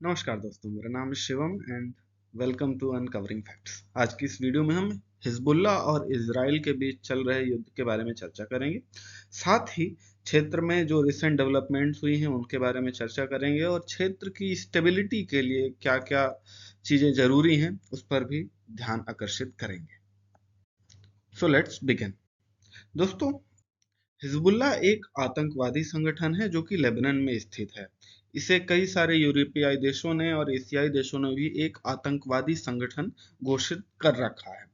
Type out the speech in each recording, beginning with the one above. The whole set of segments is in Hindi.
नमस्कार दोस्तों, मेरा नाम है Shivam and welcome to uncovering facts. आज की इस वीडियो में हम हिजबुल्ला और इजराइल के बीच चल रहे युद्ध के बारे में चर्चा करेंगे। साथ ही क्षेत्र में जो रिसेंट डेवलपमेंट्स हुई हैं उनके बारे में चर्चा करेंगे और क्षेत्र की स्टेबिलिटी के लिए क्या-क्या चीजें जरूरी हैं उस पर भी ध्यान आकर्षित करेंगे। So let's begin. दोस्तों, हिजबुल्लाह एक आतंकवादी संगठन है जो कि लेबनान में स्थित है। इसे कई सारे यूरोपीय देशों ने और एशियाई देशों ने भी एक आतंकवादी संगठन घोषित कर रखा है।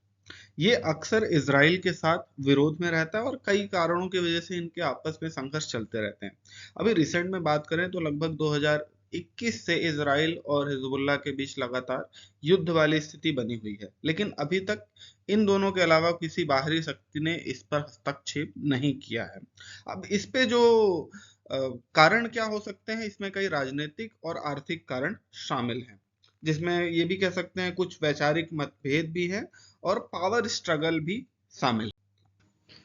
ये अक्सर इजराइल के साथ विरोध में रहता है और कई कारणों की वजह से इनके आपस में संघर्ष चलते रहते हैं। अभी रिसेंट में बात करें तो लगभग 2021 से इजराइल और हिजबुल्लाह के बीच लगातार युद्ध वाली स्थिति बनी हुई है, लेकिन अभी तक इन दोनों के अलावा किसी बाहरी शक्ति ने इस पर हस्तक्षेप नहीं किया है। अब इस पे जो अ, कारण क्या हो सकते हैं, इसमें कई राजनीतिक और आर्थिक कारण शामिल हैं, जिसमें ये भी कह सकते हैं कुछ वैचारिक मतभेद भी है और पावर स्ट्रगल भी शामिल है।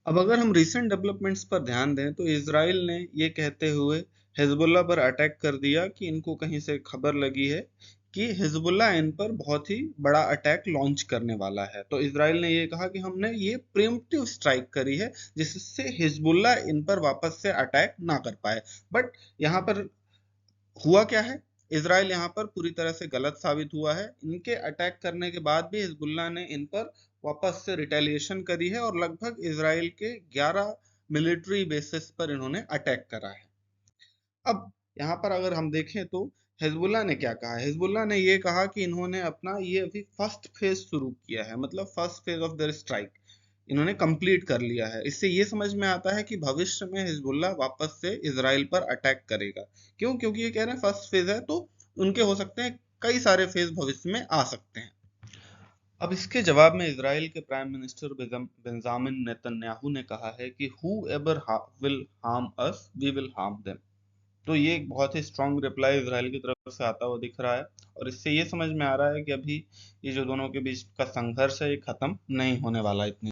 अब अगर हम रिसेंट डेवलपमेंट्स पर ध्यान दें तो इसराइल ने ये कहते हुए हिजबुल्लाह पर अटैक कर दिया कि इनको कहीं से खबर लगी है कि हिजबुल्लाह इन पर बहुत ही बड़ा अटैक लॉन्च करने वाला है। तो इसराइल ने ये कहा कि हमने ये प्रिम्प्टिव स्ट्राइक करी है जिससे हिजबुल्लाह इन पर वापस से अटैक ना कर पाए। बट यहाँ पर हुआ क्या है, इसराइल यहाँ पर पूरी तरह से गलत साबित हुआ है। इनके अटैक करने के बाद भी हिजबुल्लाह ने इन पर वापस से रिटेलिएशन करी है और लगभग इसराइल के 11 मिलिट्री बेसिस पर इन्होंने अटैक करा है। अब यहाँ पर अगर हम देखें तो हिजबुल्लाह ने क्या कहा है, हिजबुल्लाह ने ये कहा कि इन्होंने अपना ये अभी फर्स्ट फेज शुरू किया है, मतलब first phase of their strike इन्होंने कंप्लीट कर लिया है। इससे ये समझ में आता है कि भविष्य में हिजबुल्लाह वापस से इसराइल पर अटैक करेगा। क्यों? क्योंकि ये कह रहे हैं फर्स्ट फेज है, तो उनके हो सकते हैं कई सारे फेज भविष्य में आ सकते हैं। अब इसके जवाब में इसराइल के प्राइम मिनिस्टर बेंजामिन नेतन्याहू ने कहा है कि whoever will harm us we will harm them. तो ये एक बहुत ही स्ट्रांग रिप्लाई इसराइल की तरफ से आता हुआ दिख रहा है और इससे ये समझ में आ रहा है कि अभी ये जो दोनों के बीच का संघर्ष है ये खत्म नहीं होने वाला इतनी